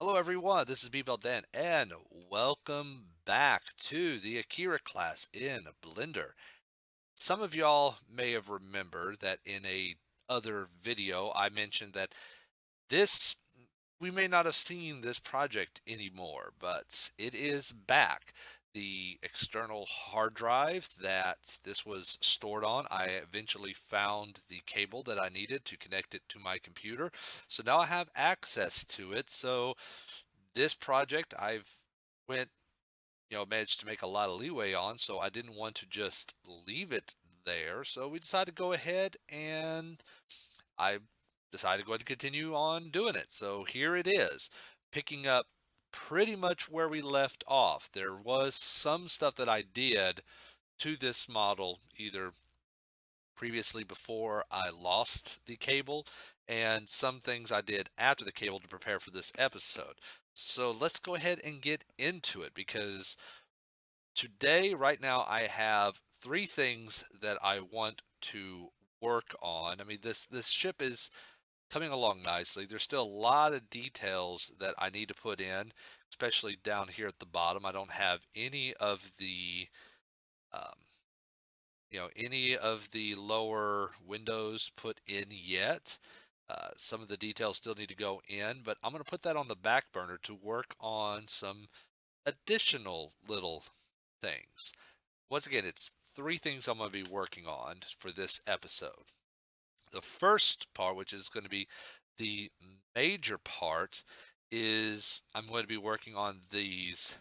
Hello everyone, this is Bebel Dan, and welcome back to the Akira class in Blender. Some of y'all may have remembered that in a other video I mentioned that this we may not have seen this project anymore, but it is back. The external hard drive that this was stored on, I eventually found the cable that I needed to connect it to my computer. So now I have access to it. So this project I've went, managed to make a lot of leeway on, so I didn't want to just leave it there. So we decided to go ahead and I decided to go ahead and continue on doing it. So here it is, picking up pretty much where we left off. There was some stuff that I did to this model either previously before I lost the cable, and some things I did after the cable to prepare for this episode. So let's go ahead and get into it because today, right now, I have three things that I want to work on. I mean, this ship is coming along nicely. There's still a lot of details that I need to put in, especially down here at the bottom. I don't have um, any of the lower windows put in yet. Some of the details still need to go in, but I'm going to put that on the back burner to work on some additional little things. Once again, it's three things I'm going to be working on for this episode. The first part, which is going to be the major part, is I'm going to be working on these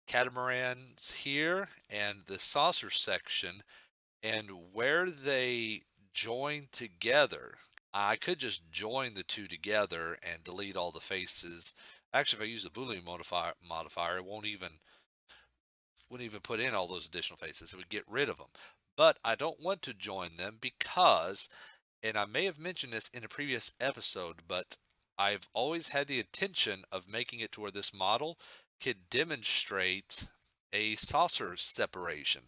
catamarans here and the saucer section and where they join together. I could just join the two together and delete all the faces. Actually, if I use the Boolean modifier, it wouldn't even put in all those additional faces. It would get rid of them. But I don't want to join them because, and I may have mentioned this in a previous episode, but I've always had the intention of making it to where this model could demonstrate a saucer separation.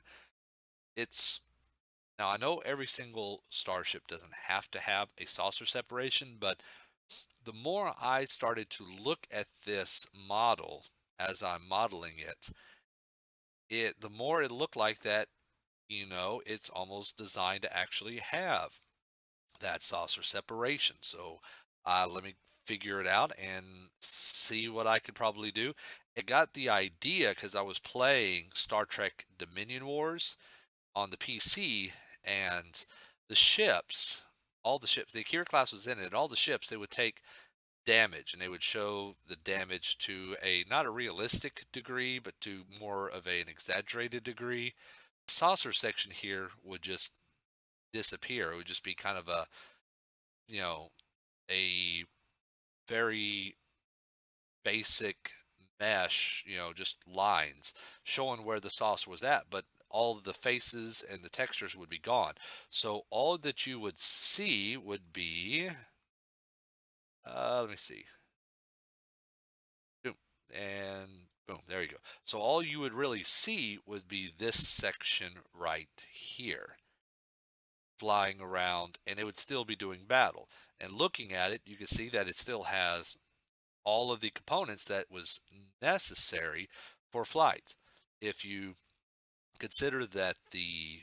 It's Now, I know every single starship doesn't have to have a saucer separation, but the more I started to look at this model as I'm modeling it, the more it looked like that, it's almost designed to actually have that saucer separation. So let me figure it out and see what I could probably do. I got the idea because I was playing Star Trek Dominion Wars on the PC, and the ships, all the ships, the Akira class was in it, and all the ships, they would take damage, and they would show the damage to a not a realistic degree, but to more of an exaggerated degree. The saucer section here would just disappear. It would just be kind of you know, a very basic mesh, just lines showing where the saucer was at, but all of the faces and the textures would be gone. So all that you would see would be, let me see, boom, and boom, there you go. So all you would really see would be this section right here flying around, and it would still be doing battle. And looking at it, you can see that it still has all of the components that was necessary for flight. If you consider that the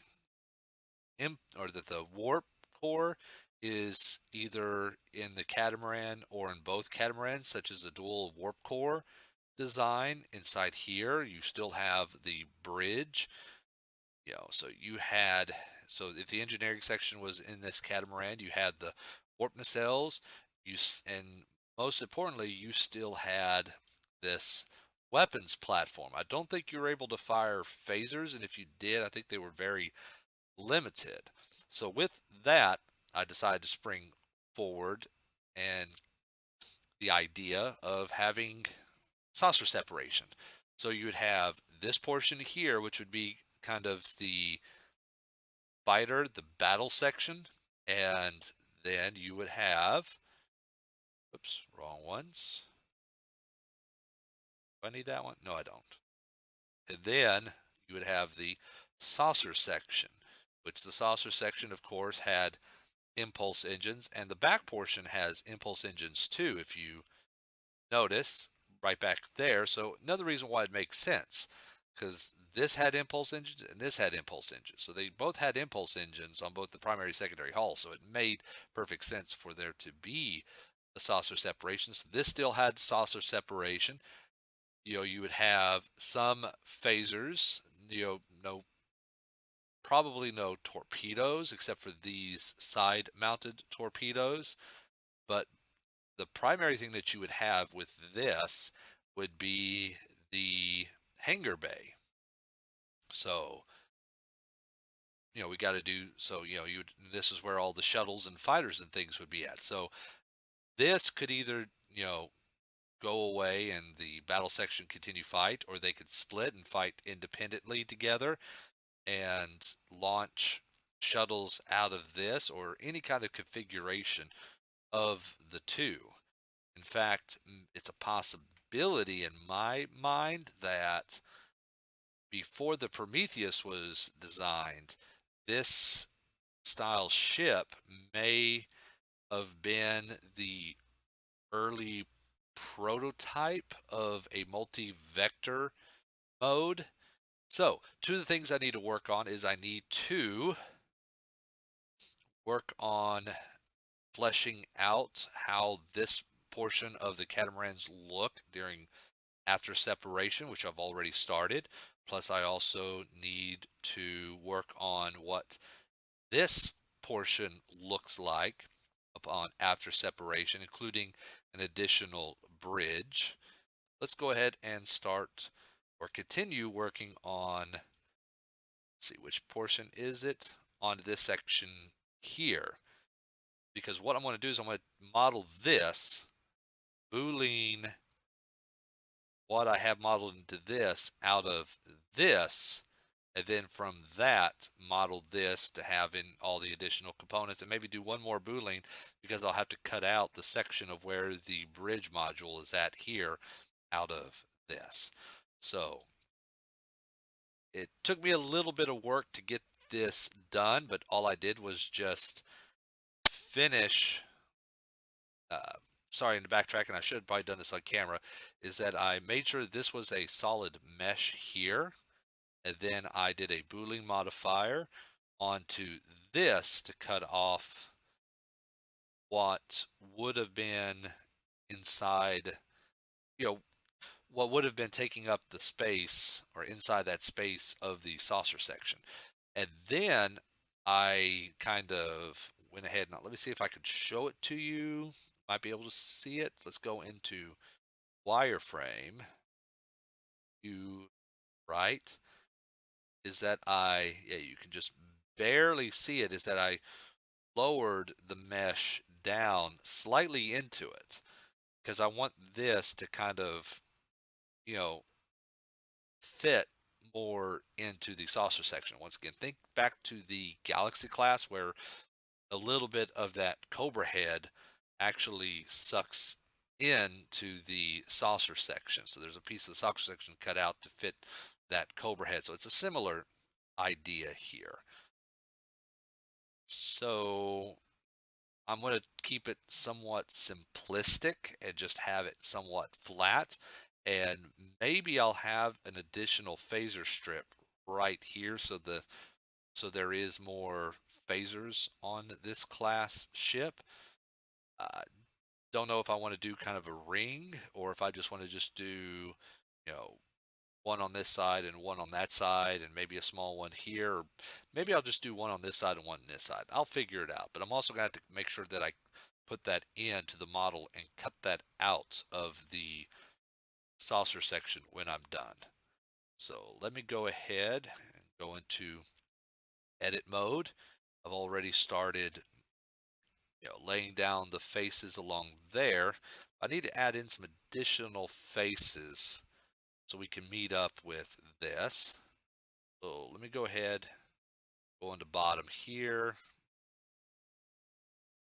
warp core is either in the catamaran or in both catamarans, such as a dual warp core design, inside here you still have the bridge. So if the engineering section was in this catamaran, you had the warp nacelles, and most importantly, you still had this weapons platform. I don't think you were able to fire phasers, and if you did, I think they were very limited. So with that, I decided to spring forward and the idea of having saucer separation. So you would have this portion here, which would be kind of the fighter, the battle section, and then you would have, oops, wrong ones. Do I need that one? No, I don't. And then you would have the saucer section, which the saucer section, of course, had impulse engines, and the back portion has impulse engines too, if you notice right back there. So another reason why it makes sense, because this had impulse engines and this had impulse engines. So they both had impulse engines on both the primary and secondary hull. So it made perfect sense for there to be a saucer separation. So this still had saucer separation. You would have some phasers, no, probably no torpedoes except for these side mounted torpedoes. But the primary thing that you would have with this would be the hangar bay. So, we got to do so, this is where all the shuttles and fighters and things would be at. So, this could either, go away and the battle section continue fight, or they could split and fight independently together and launch shuttles out of this, or any kind of configuration of the two. In fact, it's a possibility in my mind that before the Prometheus was designed, this style ship may have been the early prototype of a multi-vector mode. So, two of the things I need to work on is I need to work on fleshing out how this portion of the catamarans look during after separation, which I've already started. Plus, I also need to work on what this portion looks like upon after separation, including an additional bridge. Let's go ahead and start or continue working on, let's see, which portion is it? On this section here. Because what I'm going to do is I'm going to model this, boolean what I have modeled into this out of this, and then from that model this to have in all the additional components, and maybe do one more boolean because I'll have to cut out the section of where the bridge module is at here out of this. So it took me a little bit of work to get this done, but all I did was just finish uh, sorry, in the backtracking, I should have probably done this on camera, is that I made sure this was a solid mesh here, and then I did a Boolean modifier onto this to cut off what would have been inside, you know, what would have been taking up the space or inside that space of the saucer section. And then I kind of went ahead and let me see if I could show it to you. Might be able to see it. Let's go into wireframe. You right is that yeah, you can just barely see it, is that I lowered the mesh down slightly into it because I want this to kind of, you know, fit more into the saucer section. Once again, think back to the Galaxy class where a little bit of that Cobra head actually sucks into the saucer section. So there's a piece of the saucer section cut out to fit that Cobra head. So it's a similar idea here. So I'm going to keep it somewhat simplistic and just have it somewhat flat. And maybe I'll have an additional phaser strip right here so there is more phasers on this class ship. Uh, don't know if I want to do kind of a ring or if I just want to just do, one on this side and one on that side and maybe a small one here. Or maybe I'll just do one on this side and one on this side. I'll figure it out. But I'm also going to have to make sure that I put that into the model and cut that out of the saucer section when I'm done. So let me go ahead and go into edit mode. I've already started laying down the faces along there. I need to add in some additional faces so we can meet up with this. So let me go ahead, go into bottom here.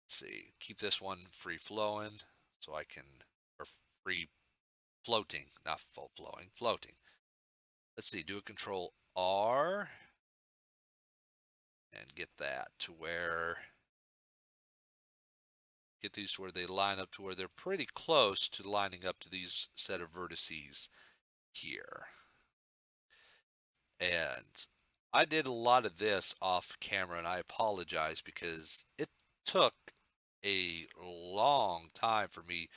Let's see, keep this one free flowing so I can, or free floating, not full flowing, floating. Let's see, do a control R and get that to where get these to where they line up to where they're pretty close to lining up to these set of vertices here. And I did a lot of this off camera, and I apologize because it took a long time for me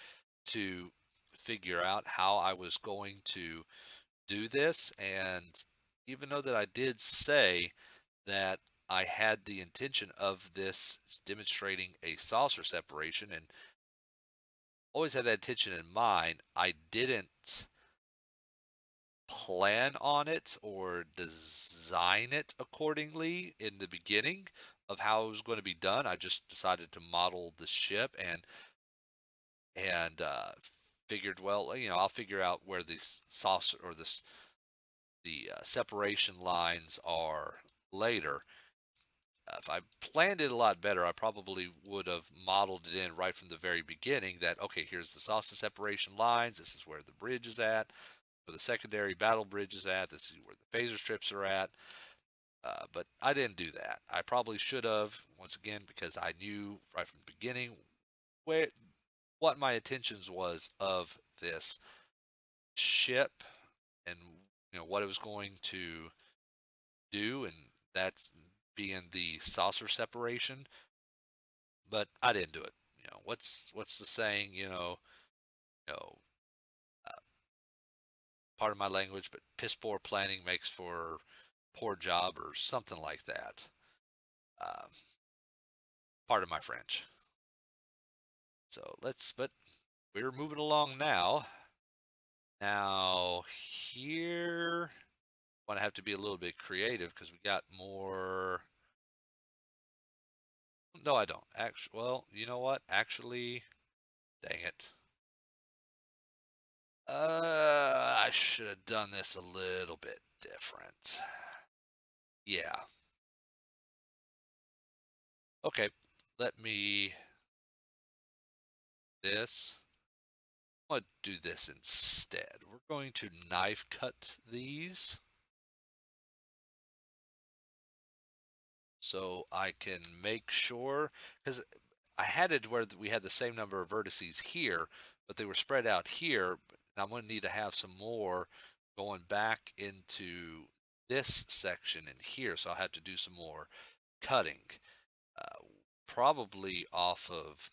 to figure out how I was going to do this. And even though that I did say that I had the intention of this demonstrating a saucer separation and always had that intention in mind, I didn't plan on it or design it accordingly in the beginning of how it was going to be done. I just decided to model the ship and figured, well, I'll figure out where the saucer or the separation lines are later. If I planned it a lot better, I probably would have modeled it in right from the very beginning that, okay, here's the saucer separation lines. This is where the bridge is at, where the secondary battle bridge is at. This is where the phaser strips are at. But I didn't do that. I probably should have, once again, because I knew right from the beginning where what my intentions was of this ship and what it was going to do, and that's being the saucer separation. But I didn't do it. What's the saying? You know, uh, part of my language, but piss poor planning makes for poor job or something like that. Um, part of my French. But we're moving along now. Now here, I want to have to be a little bit creative because we got more. No, I don't. Actually, well, you know what? Actually, dang it. I should have done this a little bit different. Yeah. Okay. Let me this. I'm going to do this instead. We're going to knife cut these so I can make sure, because I had it where we had the same number of vertices here, but they were spread out here. I'm going to need to have some more going back into this section in here, so I'll have to do some more cutting. Probably off of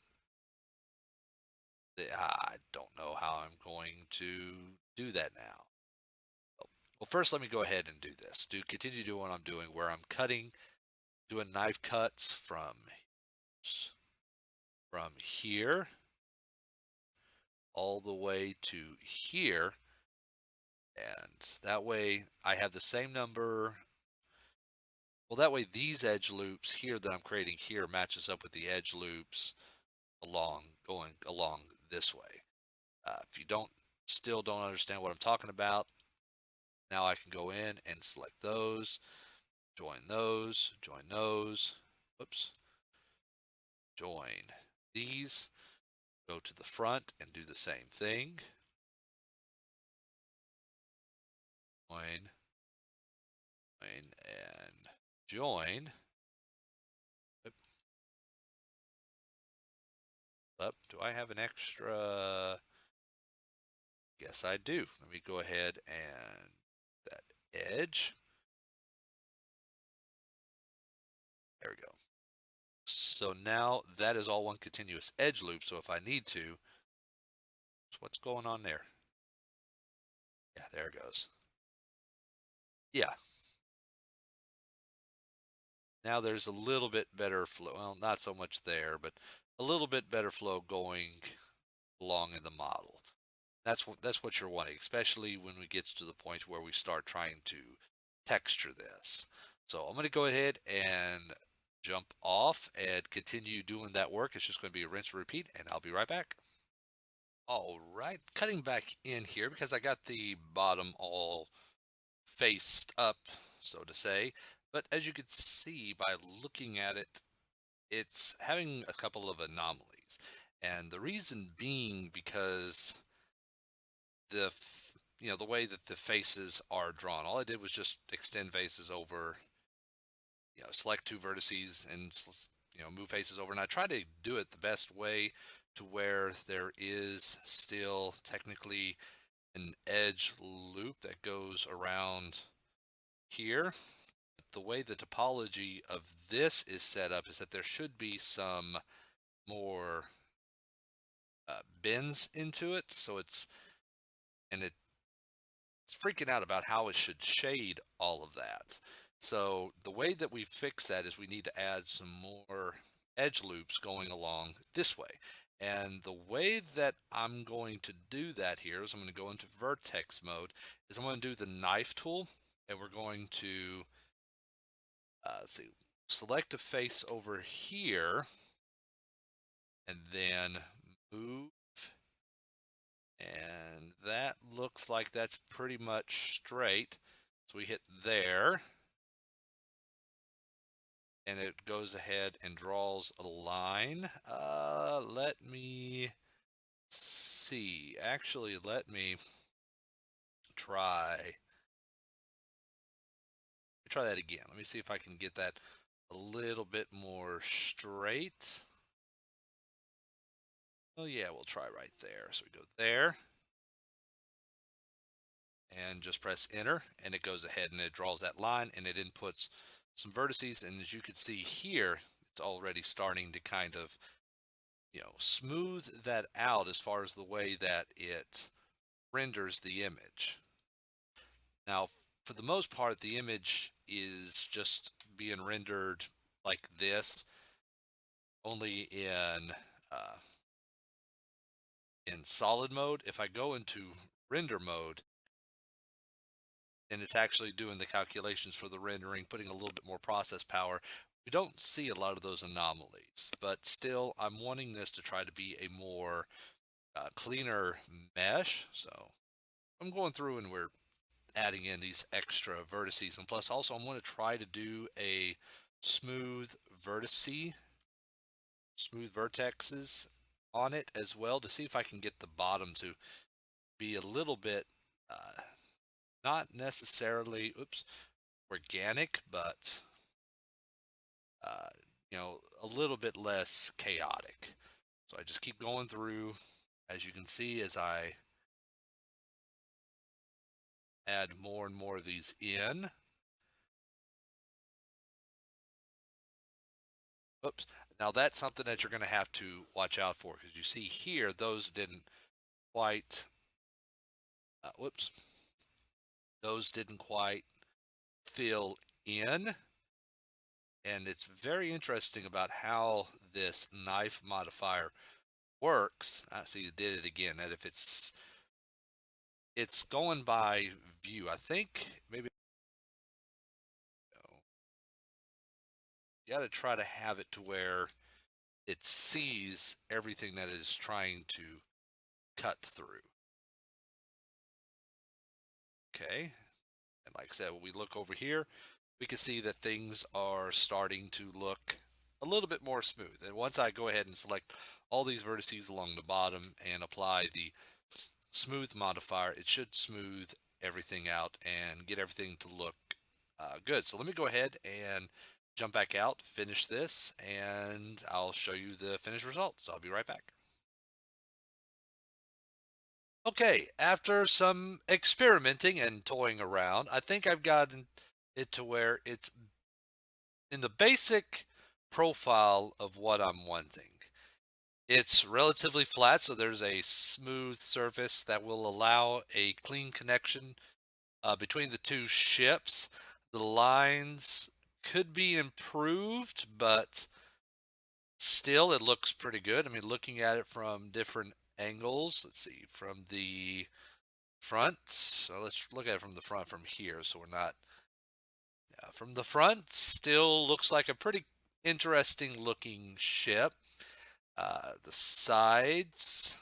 I don't know how I'm going to do that now. Well, first let me go ahead and do this. Continue doing what I'm doing, where I'm doing knife cuts from here all the way to here, and that way I have the same number. Well, that way these edge loops here that I'm creating here matches up with the edge loops going along this way. If you still don't understand what I'm talking about, now I can go in and select those, join those, join those. Whoops. Join these. Go to the front and do the same thing. Join, and join. Up. Do I have an extra? Yes, I do. Let me go ahead and that edge. There we go. So now that is all one continuous edge loop. So if I need to, so what's going on there? Yeah, there it goes. Yeah. Now there's a little bit better flow. Well, not so much there, but a little bit better flow going along in the model. That's what you're wanting, especially when we get to the point where we start trying to texture this. So I'm going to go ahead and jump off and continue doing that work. It's just going to be a rinse and repeat, and I'll be right back. All right, cutting back in here because I got the bottom all faced up, so to say. But as you can see by looking at it, it's having a couple of anomalies. And the reason being because the way that the faces are drawn. All I did was just extend faces over, select two vertices and move faces over, and I try to do it the best way to where there is still technically an edge loop that goes around here. The way the topology of this is set up is that there should be some more bends into it, so it's freaking out about how it should shade all of that. So the way that we fix that is we need to add some more edge loops going along this way. And the way that I'm going to do that here is I'm going to go into vertex mode, is I'm going to do the knife tool, and we're going to let's see, select a face over here, and then move, and that looks like that's pretty much straight. So we hit there, and it goes ahead and draws a line. Let me see. Actually, let me try that again. Let me see if I can get that a little bit more straight. Oh yeah, we'll try right there. So we go there, and just press enter, and it goes ahead and it draws that line, and it inputs some vertices, and as you can see here, it's already starting to kind of smooth that out as far as the way that it renders the image. Now, for the most part, the image is just being rendered like this, only in solid mode. If I go into render mode, and it's actually doing the calculations for the rendering, putting a little bit more process power, we don't see a lot of those anomalies. But still, I'm wanting this to try to be a more cleaner mesh. So I'm going through and we're adding in these extra vertices, and plus also I'm going to try to do a smooth vertexes on it as well, to see if I can get the bottom to be a little bit not necessarily organic, but a little bit less chaotic. So I just keep going through, as you can see, as I add more and more of these in. Oops. Now that's something that you're going to have to watch out for, because you see here, those didn't quite, whoops, those didn't quite fill in. And it's very interesting about how this knife modifier works. I see you did it again. That if it's going by view, I think maybe you got to try to have it to where it sees everything that it is trying to cut through. Okay. And like I said, when we look over here, we can see that things are starting to look a little bit more smooth. And once I go ahead and select all these vertices along the bottom and apply the smooth modifier, it should smooth everything out and get everything to look good. So let me go ahead and jump back out, finish this, and I'll show you the finished results. I'll be right back. Okay, after some experimenting and toying around, I think I've gotten it to where it's in the basic profile of what I'm wanting. It's relatively flat, so there's a smooth surface that will allow a clean connection between the two ships. The lines could be improved, but still it looks pretty good. I mean, looking at it from different angles, let's see, from the front. So let's look at it from the front from here, so we're not from the front, still looks like a pretty interesting looking ship. The sides,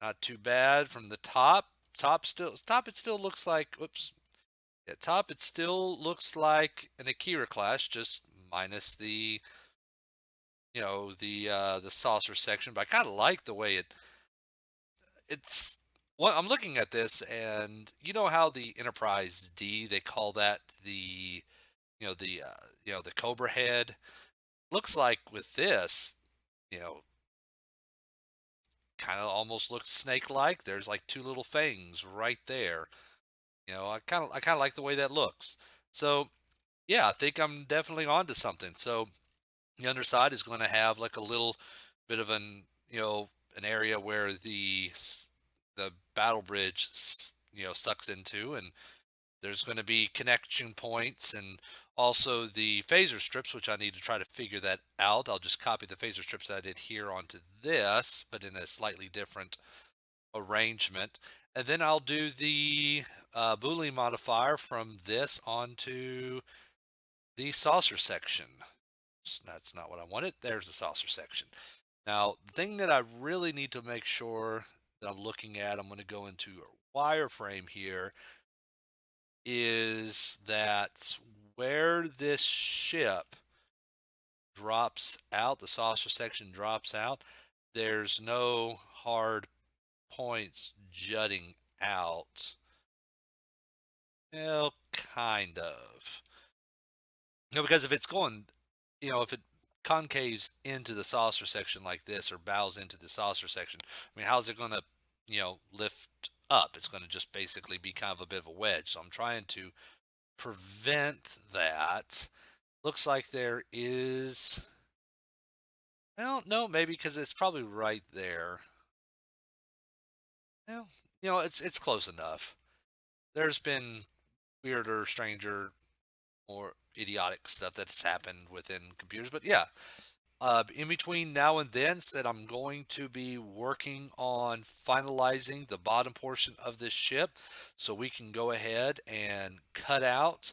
not too bad. From the top it still looks like, whoops, yeah, top it still looks like an Akira class, just minus the saucer section. But I kind of like the way it's. Well, I'm looking at this, and you know how the Enterprise D, they call that the the Cobra head. looks like with this, you know, kind of almost looks snake-like. There's like two little fangs right there. I kind of like the way that looks. So yeah, I think I'm definitely onto something. So the underside is going to have like a little bit of an area where the battle bridge sucks into, and there's going to be connection points and also the phaser strips, which I need to try to figure that out. I'll just copy the phaser strips that I did here onto this, but in a slightly different arrangement. And then I'll do the Boolean modifier from this onto the saucer section. That's not what I wanted. There's the saucer section. Now, the thing that I really need to make sure that I'm looking at, I'm going to go into a wireframe here, is that where this ship drops out, the saucer section drops out, there's no hard points jutting out. Well, kind of. Because if it's going, if it concaves into the saucer section like this or bows into the saucer section, I mean, how's it going to, lift up? It's going to just basically be kind of a bit of a wedge. So I'm trying to prevent that. Looks like there is, well, no, maybe because it's probably right there. Well, it's close enough. There's been weirder, stranger, more idiotic stuff that's happened within computers, but yeah, in between now and then, said I'm going to be working on finalizing the bottom portion of this ship so we can go ahead and cut out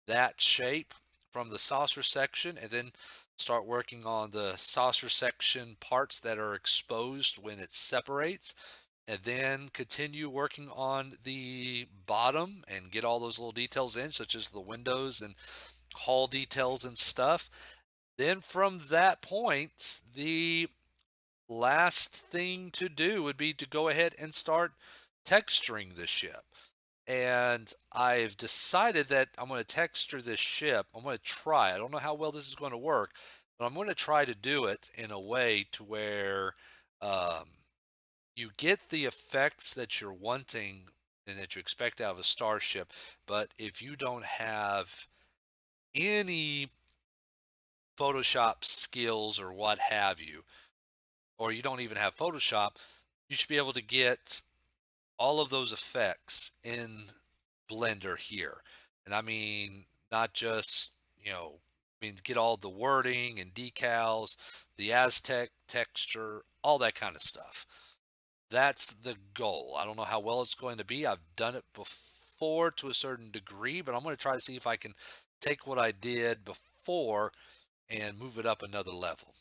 that shape from the saucer section and then start working on the saucer section parts that are exposed when it separates, and then continue working on the bottom and get all those little details in, such as the windows and hull details and stuff. Then from that point, the last thing to do would be to go ahead and start texturing the ship. And I've decided that I'm going to texture this ship. I'm going to try. I don't know how well this is going to work, but I'm going to try to do it in a way to where um, you get the effects that you're wanting and that you expect out of a starship. But if you don't have any Photoshop skills or what have you, or you don't even have Photoshop, you should be able to get all of those effects in Blender here. And I mean, not just, get all the wording and decals, the Aztec texture, all that kind of stuff. That's the goal. I don't know how well it's going to be. I've done it before to a certain degree, but I'm going to try to see if I can take what I did before and move it up another level.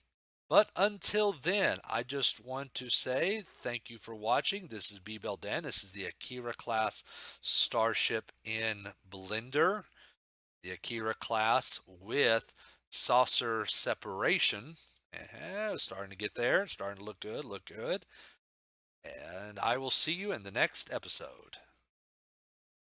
But until then, I just want to say thank you for watching. This is B. Dan. This is the Akira class starship in Blender. The Akira class with saucer seperation. Starting to get there. Starting to look good, look good. And I will see you in the next episode.